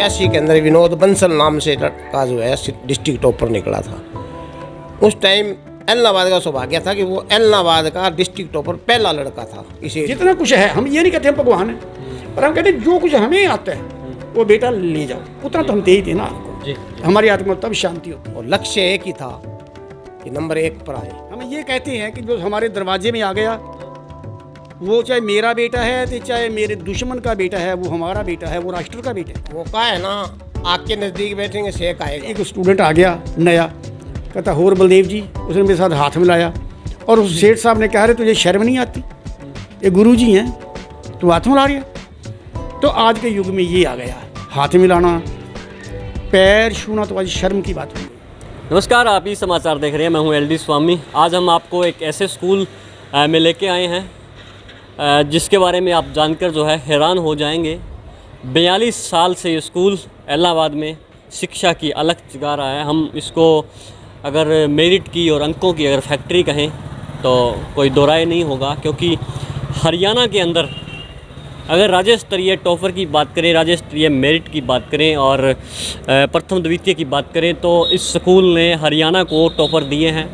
85 के अंदर विनोद बंसल नाम से लड़का जो है डिस्ट्रिक्ट टॉपर निकला था। उस टाइम इलाहाबाद का सौभाग्य था कि वो इलाहाबाद का डिस्ट्रिक्ट टॉपर पहला लड़का था। इसे जितना कुछ है, हम ये नहीं कहते हम भगवान हैं, पर हम कहते हैं जो कुछ हमें आता है वो बेटा ले जाओ, उतना तो हम दे ही थे ना आपको, हमारी आत्मा तब शांति होती। और लक्ष्य एक ही था कि नंबर 1 पर आए। हम ये कहते हैं कि जो हमारे दरवाजे में आ गया वो चाहे मेरा बेटा है तो चाहे मेरे दुश्मन का बेटा है, वो हमारा बेटा है, वो राष्ट्र का बेटा है। वो का है ना, आग के नज़दीक बैठेंगे शेख आएगा। एक स्टूडेंट आ गया नया, कहता होर बलदेव जी, उसने मेरे साथ हाथ मिलाया और उस सेठ साहब ने कहा रहे तुझे शर्म नहीं आती, ये गुरु जी हैं, तू हाथ मिला रही है। तो आज के युग में ये आ गया, हाथ मिलाना, पैर छूना तो आज शर्म की बात है। नमस्कार, आप ही समाचार देख रहे हैं, मैं हूं एलडी स्वामी। आज हम आपको एक ऐसे स्कूल में लेके आए हैं जिसके बारे में आप जानकर जो है हैरान हो जाएंगे। 42 साल से ये स्कूल इलाहाबाद में शिक्षा की अलख जगा रहा है। हम इसको अगर मेरिट की और अंकों की अगर फैक्ट्री कहें तो कोई दो राय नहीं होगा, क्योंकि हरियाणा के अंदर अगर राज्य स्तरीय टॉपर की बात करें, राज्य स्तरीय मेरिट की बात करें और प्रथम द्वितीय की बात करें तो इस स्कूल ने हरियाणा को टॉपर दिए हैं,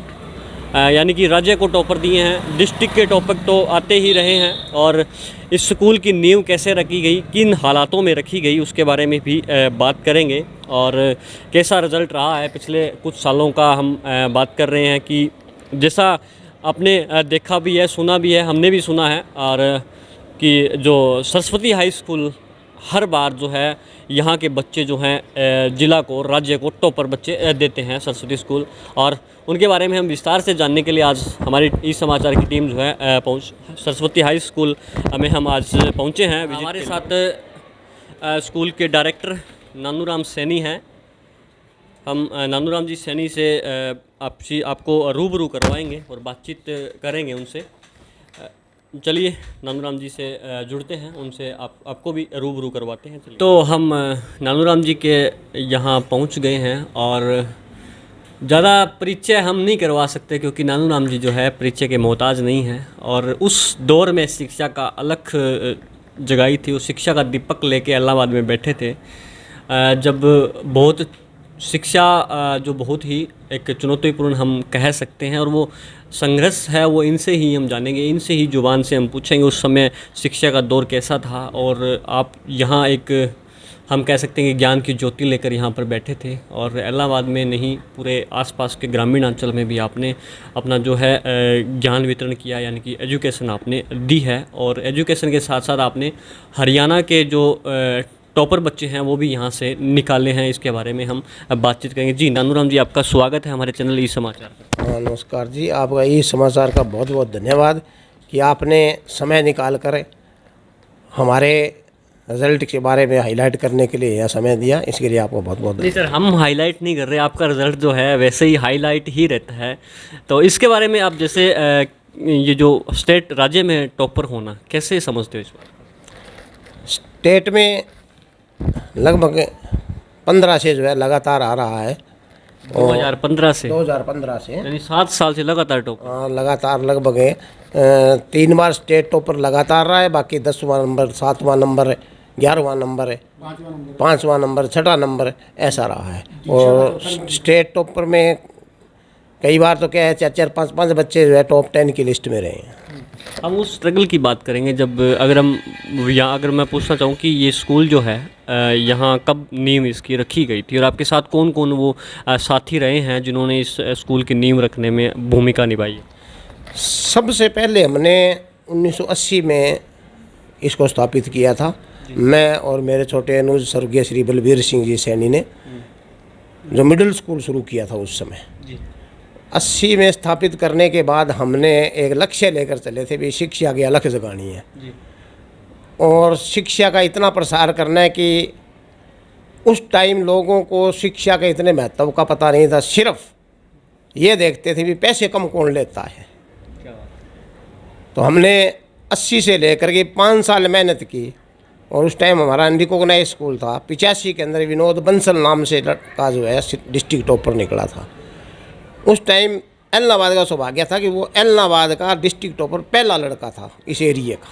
यानी कि राज्य को टॉपर दिए हैं। डिस्ट्रिक्ट के टॉपर तो आते ही रहे हैं और इस स्कूल की नींव कैसे रखी गई, किन हालातों में रखी गई, उसके बारे में भी बात करेंगे और कैसा रिज़ल्ट रहा है पिछले कुछ सालों का। हम बात कर रहे हैं कि जैसा आपने देखा भी है, सुना भी है, हमने भी सुना है, और कि जो सरस्वती हाई स्कूल हर बार जो है यहाँ के बच्चे जो हैं ज़िला को, राज्य को टॉपर बच्चे देते हैं सरस्वती स्कूल, और उनके बारे में हम विस्तार से जानने के लिए आज हमारी ई समाचार की टीम जो है सरस्वती हाई स्कूल में हम आज पहुँचे हैं। हमारे साथ स्कूल के डायरेक्टर नानूराम सैनी हैं। हम नानूराम जी सैनी से आपको रूबरू करवाएंगे और बातचीत करेंगे उनसे। चलिए नानूराम जी से जुड़ते हैं, उनसे आपको भी रूबरू करवाते हैं। तो हम नानूराम जी के यहाँ पहुँच गए हैं और ज़्यादा परिचय हम नहीं करवा सकते क्योंकि नानूराम जी जो है परिचय के मोहताज नहीं हैं, और उस दौर में शिक्षा का अलख जगाई थी। उस शिक्षा का दीपक लेके इलाहाबाद में बैठे थे जब बहुत शिक्षा जो बहुत ही एक चुनौतीपूर्ण हम कह सकते हैं, और वो संघर्ष है वो इनसे ही हम जानेंगे, इनसे ही जुबान से हम पूछेंगे उस समय शिक्षा का दौर कैसा था। और आप यहाँ एक हम कह सकते हैं कि ज्ञान की ज्योति लेकर यहाँ पर बैठे थे, और इलाहाबाद में नहीं पूरे आसपास के ग्रामीण अंचल में भी आपने अपना जो है ज्ञान वितरण किया, यानी कि एजुकेशन आपने दी है। और एजुकेशन के साथ साथ आपने हरियाणा के जो टॉपर बच्चे हैं वो भी यहाँ से निकाले हैं। इसके बारे में हम बातचीत करेंगे। जी नानूराम जी, आपका स्वागत है हमारे चैनल ई समाचार पर। हाँ नमस्कार जी, आपका ई समाचार का बहुत बहुत धन्यवाद कि आपने समय निकाल कर हमारे रिज़ल्ट के बारे में हाईलाइट करने के लिए यह समय दिया, इसके लिए आपको बहुत बहुत। नहीं सर, हम हाईलाइट नहीं कर रहे, आपका रिज़ल्ट जो है वैसे ही हाईलाइट ही रहता है। तो इसके बारे में आप जैसे ये जो स्टेट राज्य में टॉपर होना कैसे समझते हो इस बार? स्टेट में लगभग 15 से जो है लगातार आ रहा है। 2015 से 2015 से यानी 7 साल से लगातार टॉपर। लगातार लगभग 3 बार स्टेट टॉपर लगातार रहा है। बाकी 10वां नंबर, 7वां नंबर, 11वां नंबर है, 5वां नंबर, 6वां नंबर ऐसा रहा है। और स्टेट टॉपर में कई बार तो क्या है 4-4, 5-5 बच्चे जो है टॉप 10 की लिस्ट में रहे हैं। हम उस स्ट्रगल की बात करेंगे जब अगर मैं पूछना चाहूँ कि ये स्कूल जो है यहाँ कब नींव इसकी रखी गई थी, और आपके साथ कौन कौन वो साथी रहे हैं जिन्होंने इस स्कूल की नींव रखने में भूमिका निभाई है? सबसे पहले हमने 1980 में इसको स्थापित किया था। मैं और मेरे छोटे अनुज स्वर्गीय श्री बलबीर सिंह जी सैनी ने जो मिडिल स्कूल शुरू किया था उस समय 80 में स्थापित करने के बाद हमने एक लक्ष्य लेकर चले थे भी शिक्षा की अलख जगानी है और शिक्षा का इतना प्रसार करना है कि उस टाइम लोगों को शिक्षा के इतने महत्व का पता नहीं था। सिर्फ ये देखते थे भी पैसे कम कौन लेता है। तो हमने 80 से लेकर के 5 साल मेहनत की, और उस टाइम हमारा अनरिकॉग्नाइज्ड स्कूल था। 85 के अंदर विनोद बंसल नाम से लड़का जो है डिस्ट्रिक्ट टॉपर निकला था। उस टाइम इलाहाबाद का सौभाग्य था कि वो इलाहाबाद का डिस्ट्रिक्ट टॉपर पहला लड़का था इस एरिए का।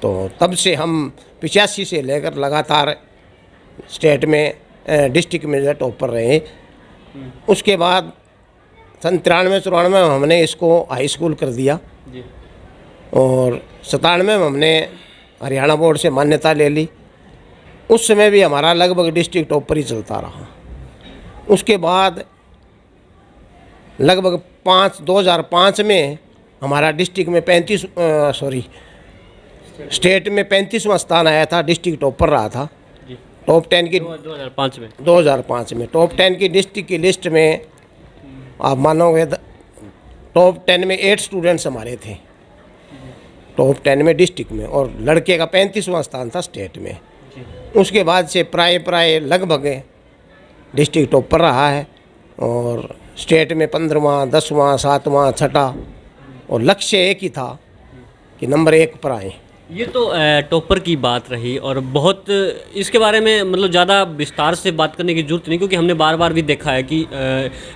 तो तब से हम 85 से लेकर लगातार स्टेट में डिस्ट्रिक्ट में जो है टॉपर रहे। उसके बाद सन 93-94 में हमने इसको हाई स्कूल कर दिया जी। और 97 में हमने हरियाणा बोर्ड से मान्यता ले ली। उस समय भी हमारा लगभग डिस्ट्रिक्ट टॉपर ही चलता रहा। उसके बाद लगभग 2005 में हमारा डिस्ट्रिक्ट में स्टेट में 35वां स्थान आया था, डिस्ट्रिक्ट टॉपर रहा था। जी। टॉप 10 की 2005 में टॉप 10 की डिस्ट्रिक्ट की लिस्ट में आप मानोगे टॉप 10 में 8 स्टूडेंट्स हमारे थे, टॉप 10 में डिस्ट्रिक्ट में, और लड़के का 35वां स्थान था स्टेट में। उसके बाद से प्राय लगभग डिस्ट्रिक्ट टॉपर रहा है और स्टेट में 15वां, 10वां, 7वां, 6ठा, और लक्ष्य एक ही था कि नंबर 1 पर आए। ये तो टॉपर की बात रही और बहुत इसके बारे में मतलब ज़्यादा विस्तार से बात करने की ज़रूरत नहीं, क्योंकि हमने बार बार भी देखा है कि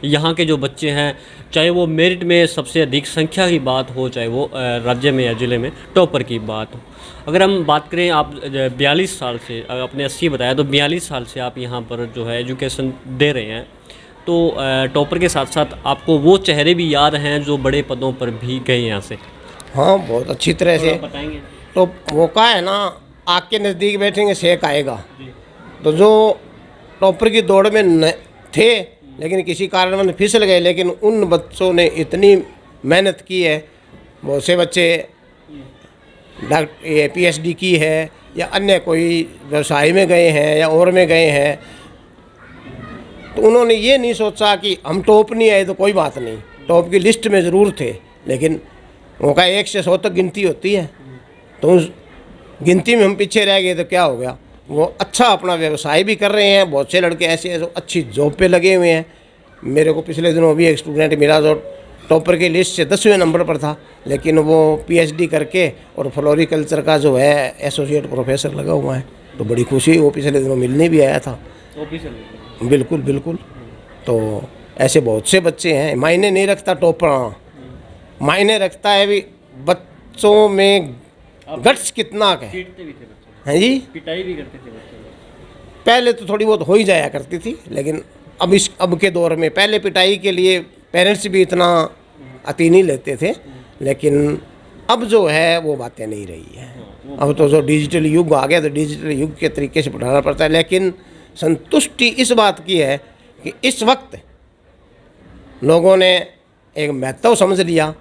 यहाँ के जो बच्चे हैं, चाहे वो मेरिट में सबसे अधिक संख्या की बात हो, चाहे वो राज्य में या ज़िले में टॉपर की बात हो। अगर हम बात करें, आप 42 साल से, आपने 80 बताया, तो 42 साल से आप यहाँ पर जो है एजुकेशन दे रहे हैं, तो टॉपर के साथ साथ आपको वो चेहरे भी याद हैं जो बड़े पदों पर भी गए यहाँ से? हाँ, बहुत अच्छी तरह से बताएंगे। तो वो का है ना, आग के नज़दीक बैठेंगे सेक आएगा। तो जो टॉपर की दौड़ में थे लेकिन किसी कारण फिसल गए, लेकिन उन बच्चों ने इतनी मेहनत की है। बहुत से बच्चे PhD की है या अन्य कोई व्यवसाय में गए हैं या और में गए हैं, तो उन्होंने ये नहीं सोचा कि हम टॉप नहीं आए तो कोई बात नहीं, टॉप की लिस्ट में ज़रूर थे, लेकिन वो का 1 से 100 तक गिनती होती है, तो उस गिनती में हम पीछे रह गए तो क्या हो गया। वो अच्छा अपना व्यवसाय भी कर रहे हैं। बहुत से लड़के ऐसे हैं जो अच्छी जॉब पे लगे हुए हैं। मेरे को पिछले दिनों भी एक स्टूडेंट मिला जो टॉपर की लिस्ट से 10वें नंबर पर था, लेकिन वो PhD करके और फ्लोरिकल्चर का जो है एसोसिएट प्रोफेसर लगा हुआ है। तो बड़ी खुशी, वो पिछले दिनों मिलने भी आया था। बिल्कुल बिल्कुल। तो ऐसे बहुत से बच्चे हैं। मायने नहीं रखता टॉपर, मायने रखता है भी बच्चों में गट्स कितना है। हैं जी, पिटाई भी करते थे बच्चे? पहले तो थोड़ी बहुत हो ही जाया करती थी, लेकिन अब के दौर में पहले पिटाई के लिए पेरेंट्स भी इतना अति नहीं लेते थे, लेकिन अब जो है वो बातें नहीं रही हैं। अब तो जो डिजिटल युग आ गया, तो डिजिटल युग के तरीके से पढ़ाना पड़ता है। लेकिन संतुष्टि इस बात की है कि इस वक्त लोगों ने एक महत्व समझ लिया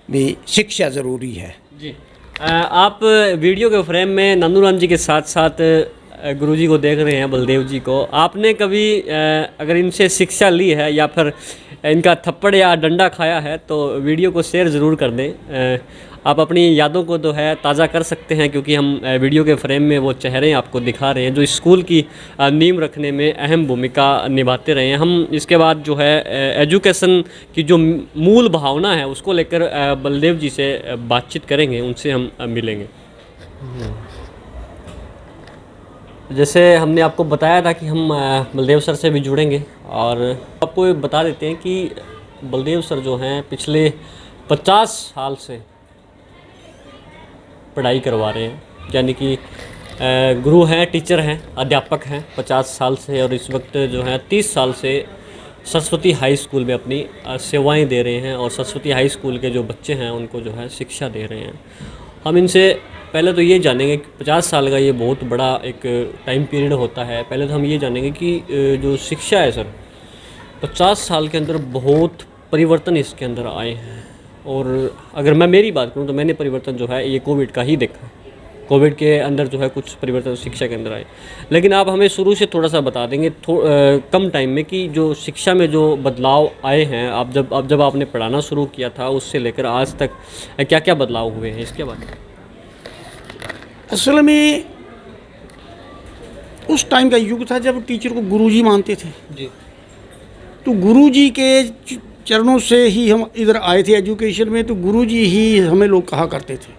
भी शिक्षा ज़रूरी है। जी। आप वीडियो के फ्रेम में नंदूराम जी के साथ साथ गुरुजी को देख रहे हैं, बलदेव जी को। आपने कभी अगर इनसे शिक्षा ली है या फिर इनका थप्पड़ या डंडा खाया है तो वीडियो को शेयर ज़रूर कर दें। आप अपनी यादों को जो है ताज़ा कर सकते हैं, क्योंकि हम वीडियो के फ्रेम में वो चेहरे आपको दिखा रहे हैं जो स्कूल की नींव रखने में अहम भूमिका निभाते रहे हैं। हम इसके बाद जो है एजुकेशन की जो मूल भावना है उसको लेकर बलदेव जी से बातचीत करेंगे, उनसे हम मिलेंगे। जैसे हमने आपको बताया था कि हम बलदेव सर से भी जुड़ेंगे, और आपको बता देते हैं कि बलदेव सर जो हैं पिछले 50 साल से पढ़ाई करवा रहे हैं, यानी कि गुरु हैं, टीचर हैं, अध्यापक हैं 50 साल से, और इस वक्त जो है 30 साल से सरस्वती हाई स्कूल में अपनी सेवाएं दे रहे हैं, और सरस्वती हाई स्कूल के जो बच्चे हैं उनको जो है शिक्षा दे रहे हैं। हम इनसे पहले तो ये जानेंगे कि 50 साल का ये बहुत बड़ा एक टाइम पीरियड होता है। पहले तो हम ये जानेंगे कि जो शिक्षा है सर, 50 साल के अंदर बहुत परिवर्तन इसके अंदर आए हैं, और अगर मैं मेरी बात करूं तो मैंने परिवर्तन जो है ये कोविड का ही देखा। कोविड के अंदर जो है कुछ परिवर्तन शिक्षा के अंदर आए, लेकिन आप हमें शुरू से थोड़ा सा बता देंगे कम टाइम में कि जो शिक्षा में जो बदलाव आए हैं, आप जब आपने पढ़ाना शुरू किया था उससे लेकर आज तक क्या क्या बदलाव हुए हैं, इसके बारे में। असल में उस टाइम का युग था जब टीचर को गुरुजी मानते थे जी। तो गुरुजी के चरणों से ही हम इधर आए थे एजुकेशन में, तो गुरुजी ही हमें लोग कहा करते थे।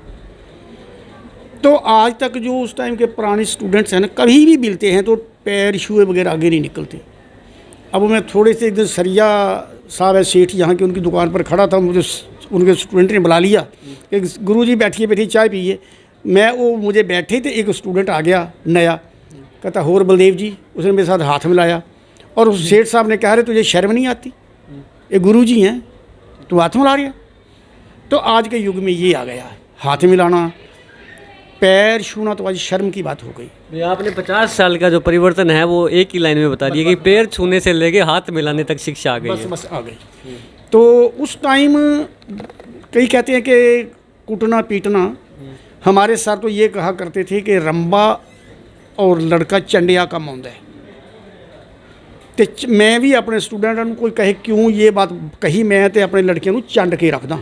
तो आज तक जो उस टाइम के पुराने स्टूडेंट्स हैं ना, कभी भी मिलते हैं तो पैर छुए वगैरह आगे नहीं निकलते। अब मैं थोड़े से इधर सरिया साहब है सेठ यहाँ की, उनकी दुकान पर खड़ा था, मुझे उनके स्टूडेंट ने बुला लिया कि गुरुजी बैठिए चाय पिए। मुझे बैठे थे, एक स्टूडेंट आ गया नया, कहता होर बलदेव जी, उसने मेरे साथ हाथ मिलाया और उस सेठ साहब ने कहा अरे तुझे शर्म नहीं आती, ये गुरु जी हैं, तू हाथ मिला रहा। तो आज के युग में ये आ गया है, हाथ मिलाना, पैर छूना तो आज शर्म की बात हो गई। ये आपने 50 साल का जो परिवर्तन है वो एक ही लाइन में बता दिया कि पैर छूने से लेके हाथ मिलाने तक शिक्षा आ गई है। बस आ गई। तो उस टाइम कई कहते हैं कि कूटना पीटना, हमारे सर तो ये कहा करते थे कि रंबा और लड़का चंडिया का मौंदा है। तो मैं भी अपने स्टूडेंटां ਨੂੰ कोई कहे क्यों ये बात कही, मैं तो अपने लड़कियों ਨੂੰ चंड के रखदा,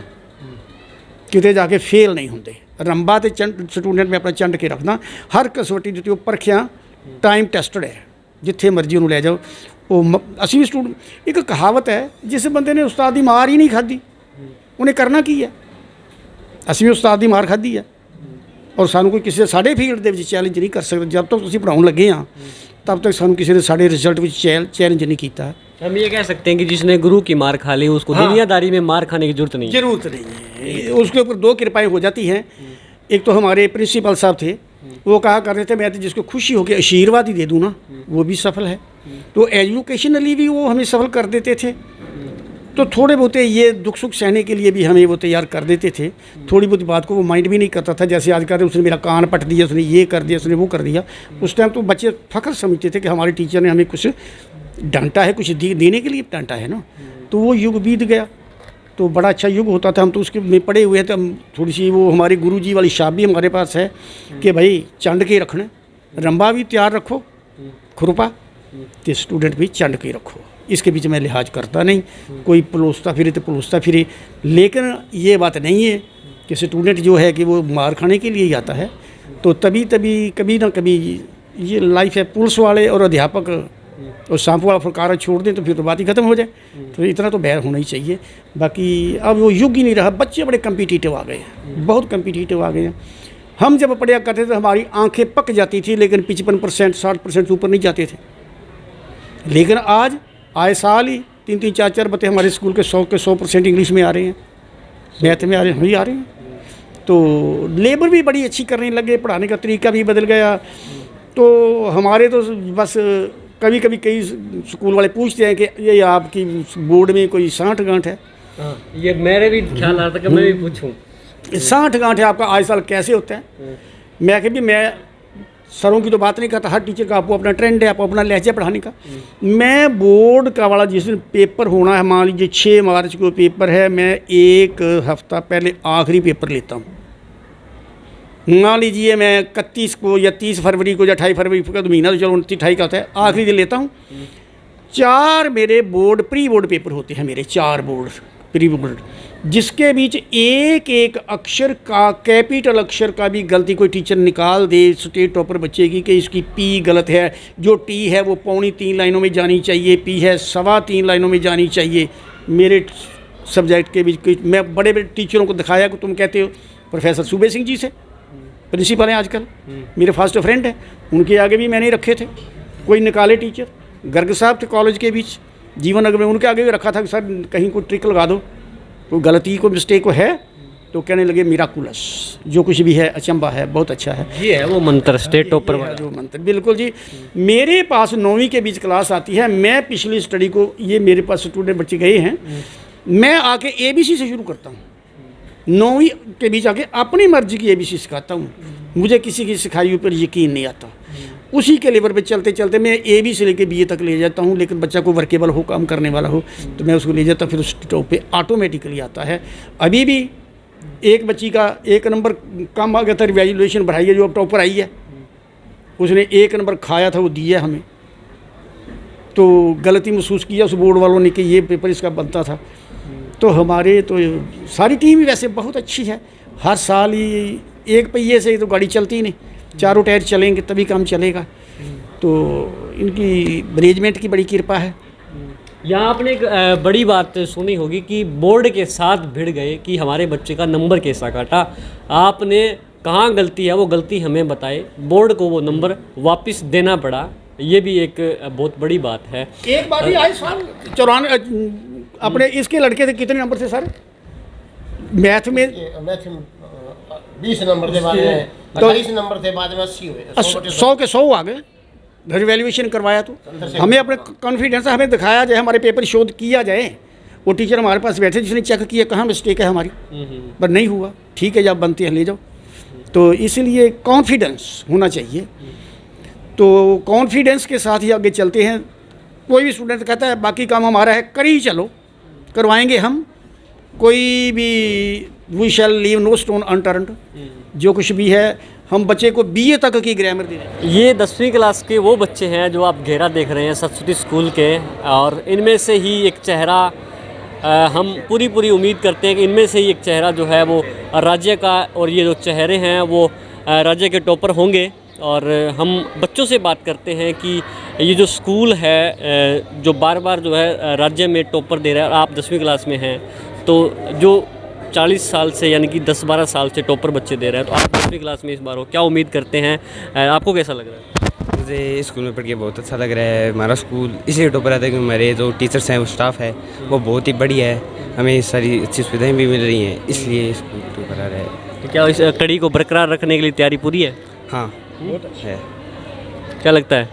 किते जाके फेल नहीं होंगे। रंबा तो चंड स्टूडेंट मैं अपना चंड के रखदा, हर कसौटी जिते वो परखिया टाइम टेस्टड है, जिथे मर्जी उन्होंने ले जाओ। वो असी भी स्टूडेंट, एक कहावत है जिस बंदे ने उस्ताद की मार ही नहीं खाधी उन्हें करना की है। असी भी उस्ताद की मार खाधी है और सानू कोई किसी साढ़े फील्ड के चैलेंज नहीं कर सकते। जब तक असीं पढ़ाउण लगे हाँ तब तक सानू किसी ने साढ़े रिजल्ट में चैलेंज नहीं किया। हम ये कह सकते हैं कि जिसने गुरु की मार खा ली उसको दुनियादारी में मार खाने की जरूरत नहीं है। जरूरत नहीं है। उसके ऊपर दो कृपाएं हो जाती हैं। एक तो हमारे प्रिंसिपल साहब थे, वो कहा करते थे मैं तो जिसको खुशी हो के आशीर्वाद ही दे दूँ ना वो भी सफल है। तो एजुकेशनली भी वो हमें सफल कर देते थे। तो थोड़े बहुत ये दुख सुख सहने के लिए भी हमें वो तैयार कर देते थे। थोड़ी बहुत बात को वो माइंड भी नहीं करता था, जैसे आज कहते उसने मेरा कान पट दिया, उसने ये कर दिया, उसने वो कर दिया। उस टाइम तो बच्चे फ़ख्र समझते थे कि हमारे टीचर ने हमें कुछ डांटा है, कुछ देने के लिए डांटा है ना। तो वो युग बीत गया, तो बड़ा अच्छा युग होता था। हम तो उसके में पढ़े हुए थे। हम थोड़ी सी वो हमारे गुरु जी वाली शाप भी हमारे पास है कि भाई चंड के रखने, रंबा भी तैयार रखो, खुरपा तो स्टूडेंट भी चंड के रखो। इसके बीच में लिहाज करता नहीं, कोई पलोसता फिरे तो पलोसता फिरे। लेकिन ये बात नहीं है कि स्टूडेंट जो है कि वो मार खाने के लिए ही आता है। तो तभी कभी ना कभी ये लाइफ है। पुलिस वाले और अध्यापक और सांप वाला फुलकारा छोड़ दें तो फिर तो बात ही ख़त्म हो जाए। तो इतना तो बैर होना ही चाहिए। बाकी अब वो युग ही नहीं रहा। बच्चे बड़े कम्पिटिटिव आ गए हैं, बहुत कम्पिटिटिव आ गए हैं। हम जब पढ़ा करते थे हमारी आंखें पक जाती थी, लेकिन 55% 60% से ऊपर नहीं जाते थे। लेकिन आज आए साल ही 3-3 4-4 बच्चे हमारे स्कूल के 100% इंग्लिश में आ रहे हैं, मैथ में आ रहे हैं। तो लेबर भी बड़ी अच्छी करने लगे, पढ़ाने का तरीका भी बदल गया। तो हमारे तो बस कभी कभी कई स्कूल वाले पूछते हैं कि ये आपकी बोर्ड में कोई 60 गांठ है। ये मेरे भी ख्याल आ रहा था कि मैं भी पूछूं, 60 गांठ है आपका, आज साल कैसे होता है। मैं कभी मैं सरों की तो बात नहीं करता, हर टीचर का आपको अपना ट्रेंड है, आपको अपना लहजा पढ़ाने का। मैं बोर्ड का वाला जिस दिन पेपर होना है, मान लीजिए 6 मार्च को पेपर है, मैं 1 हफ्ता पहले आखिरी पेपर लेता हूँ। मान लीजिए मैं 31 को या 30 फरवरी को या 28 फरवरी का तो महीना तो चलो 29-28 का होता है, आखिरी दिन लेता हूँ। 4 मेरे बोर्ड प्री बोर्ड पेपर होते हैं, मेरे 4 बोर्ड प्री बोर्ड, जिसके बीच एक एक अक्षर का, कैपिटल अक्षर का भी गलती कोई टीचर निकाल दे स्टेट टॉपर बच्चे की कि इसकी पी गलत है, जो टी है वो 2.25 लाइनों में जानी चाहिए, पी है 3.25 लाइनों में जानी चाहिए। मेरे सब्जेक्ट के बीच मैं बड़े बड़े टीचरों को दिखाया कि तुम कहते हो प्रोफेसर सूबे सिंह जी से, प्रिंसिपल हैं आजकल, मेरे फास्ट फ्रेंड हैं, उनके आगे भी मैंने रखे थे। कोई निकाले टीचर, गर्ग साहब थे कॉलेज के बीच जीवन नगर में, उनके आगे भी रखा था कि सर कहीं कोई ट्रिक लगा दो, कोई गलती को मिस्टेक को है। तो कहने लगे मिराकुलस, जो कुछ भी है अचंबा है, बहुत अच्छा है। ये है वो मंत्र स्टेट टॉपर वाला जो मंत्र, बिल्कुल जी। मेरे पास 9वीं के बीच क्लास आती है, मैं पिछली स्टडी को, ये मेरे पास स्टूडेंट बच्चे गए हैं, मैं आके ABC से शुरू करता हूँ। 9वीं के बीच आके अपनी मर्जी की ABC सिखाता हूँ। मुझे किसी की सिखाई ऊपर यकीन नहीं आता। उसी के लेवल पे चलते चलते मैं AB से लेके BA तक ले जाता हूँ। लेकिन बच्चा को वर्केबल हो, काम करने वाला हो, तो मैं उसको ले जाता हूँ, फिर उस टॉप पे ऑटोमेटिकली आता है। अभी भी एक बच्ची का 1 नंबर कम आ गया था, रिवैल्यूएशन बढ़ाई है, जो अब टॉपर आई है, उसने 1 नंबर खाया था, वो दिया हमें। तो गलती महसूस किया उस बोर्ड वालों ने कि ये पेपर इसका बनता था। तो हमारे तो सारी टीम ही वैसे बहुत अच्छी है। हर साल ही एक पहिए से तो गाड़ी चलती ही नहीं, 4 टायर चलेंगे तभी काम चलेगा। तो इनकी मैनेजमेंट की बड़ी कृपा है। यहाँ आपने एक बड़ी बात सुनी होगी कि बोर्ड के साथ भिड़ गए कि हमारे बच्चे का नंबर कैसा काटा। आपने कहाँ गलती है वो गलती हमें बताए, बोर्ड को वो नंबर वापस देना पड़ा, ये भी एक बहुत बड़ी बात है। एक बार भी आए साल 94 अपने इसके लड़के थे, कितने नंबर थे सर मैथ में? 20 नंबर थे, बाद में 28 नंबर थे, बाद में 80 हुए, 100 के 100 आ गए। रिवैल्यूएशन करवाया तो हमें अपने कॉन्फिडेंस हमें दिखाया जाए, हमारे पेपर शोध किया जाए। वो टीचर हमारे पास बैठे जिसने चेक किया कहाँ मिस्टेक है हमारी, पर नहीं हुआ। ठीक है, जब बनते हैं ले जाओ। तो इसलिए कॉन्फिडेंस होना चाहिए। तो कॉन्फिडेंस के साथ ही आगे चलते हैं। कोई भी स्टूडेंट कहता है बाकी काम हमारा है, कर ही चलो, करवाएंगे हम। कोई भी we shall leave no stone unturned, जो कुछ भी है हम बच्चे को बीए तक की ग्रामर दे रहे हैं। ये 10वीं क्लास के वो बच्चे हैं जो आप घेरा देख रहे हैं सरस्वती स्कूल के, और इनमें से ही एक चेहरा हम पूरी उम्मीद करते हैं कि इनमें से ही एक चेहरा जो है वो राज्य का, और ये जो चेहरे हैं वो राज्य के टॉपर होंगे। और हम बच्चों से बात करते हैं कि ये जो स्कूल है जो बार बार जो है राज्य में टॉपर दे रहा है, और आप 10वीं क्लास में हैं, तो जो 40 साल से यानी कि 10-12 साल से टॉपर बच्चे दे रहे हैं, तो आप 10वीं क्लास में इस बार हो, क्या उम्मीद करते हैं? आपको कैसा लग रहा है? मुझे स्कूल में पढ़ के बहुत अच्छा लग रहा है। हमारा स्कूल इसलिए टॉपर आता है कि हमारे जो टीचर्स हैं, वो स्टाफ है, वो बहुत ही बढ़िया है। हमें सारी अच्छी सुविधाएं भी मिल रही हैं, इसलिए स्कूल टॉपर आ रहा है। तो क्या इस कड़ी को बरकरार रखने के लिए तैयारी पूरी है? हाँ, है। क्या लगता है?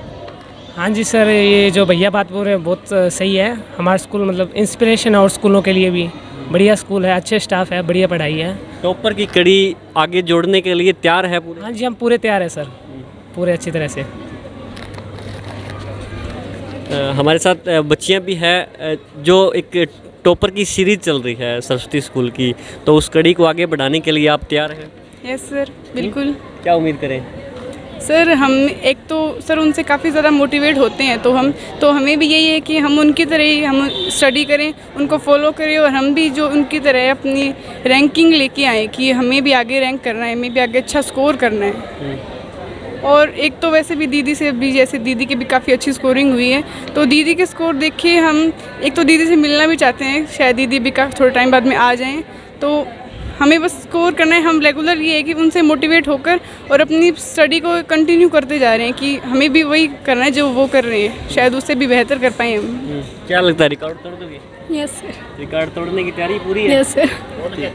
हाँ जी सर, ये जो भैया बात बोल रहे हैं बहुत सही है। हमारा स्कूल मतलब इंस्पिरेशन है और स्कूलों के लिए भी बढ़िया स्कूल है, अच्छे स्टाफ है, बढ़िया पढ़ाई है। टॉपर की कड़ी आगे जोड़ने के लिए तैयार है पूरे? हाँ जी, हम पूरे तैयार हैं सर, पूरे अच्छी तरह से। हमारे साथ बच्चियां भी हैं जो एक टॉपर की सीरीज चल रही है सरस्वती स्कूल की, तो उस कड़ी को आगे बढ़ाने के लिए आप तैयार हैं? यस सर, बिल्कुल। क्या उम्मीद करें? सर हम एक तो सर उनसे काफ़ी ज़्यादा मोटिवेट होते हैं, तो हमें भी यही है कि हम उनकी तरह ही हम स्टडी करें, उनको फॉलो करें, और हम भी जो उनकी तरह अपनी रैंकिंग लेके आएँ कि हमें भी आगे रैंक करना है, हमें भी आगे अच्छा स्कोर करना है। और एक तो वैसे भी दीदी से भी, जैसे दीदी की भी काफ़ी अच्छी स्कोरिंग हुई है, तो दीदी के स्कोर देख के हम एक तो दीदी से मिलना भी चाहते हैं, शायद दीदी भी थोड़े टाइम बाद में आ जाएँ। तो हमें बस स्कोर करना है। हम रेगुलर ये है कि उनसे मोटिवेट होकर और अपनी स्टडी को कंटिन्यू करते जा रहे हैं कि हमें भी वही करना है जो वो कर रहे हैं, शायद उससे भी बेहतर कर पाएँ हम। क्या लगता है, रिकॉर्ड तोड़ दोगे? Yes sir. रिकॉर्ड तोड़ने की तैयारी पूरी है? Yes sir.